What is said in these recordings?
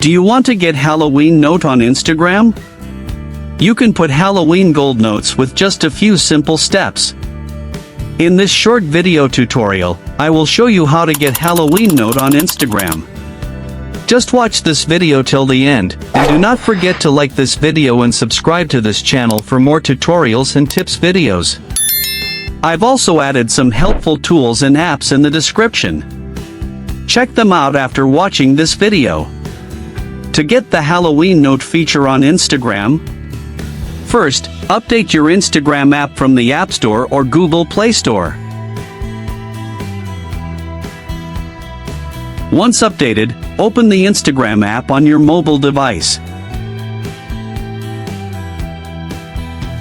Do you want to get Halloween note on Instagram? You can put Halloween gold notes with just a few simple steps. In this short video tutorial, I will show you how to get Halloween note on Instagram. Just watch this video till the end, and do not forget to like this video and subscribe to this channel for more tutorials and tips videos. I've also added some helpful tools and apps in the description. Check them out after watching this video. To get the Halloween note feature on Instagram, first, update your Instagram app from the App Store or Google Play Store. Once updated, open the Instagram app on your mobile device.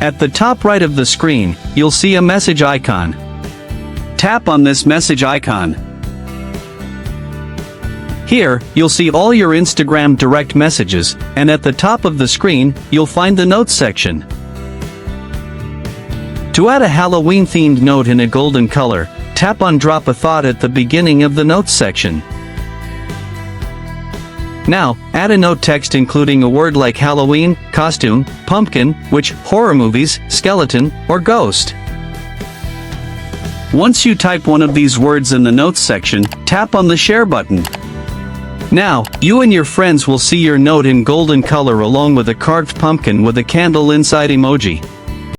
At the top right of the screen, you'll see a message icon. Tap on this message icon. Here, you'll see all your Instagram direct messages, and at the top of the screen, you'll find the Notes section. To add a Halloween-themed note in a golden color, tap on Drop a Thought at the beginning of the Notes section. Now, add a note text including a word like Halloween, costume, pumpkin, witch, horror movies, skeleton, or ghost. Once you type one of these words in the Notes section, tap on the Share button. Now, you and your friends will see your note in golden color along with a carved pumpkin with a candle inside emoji.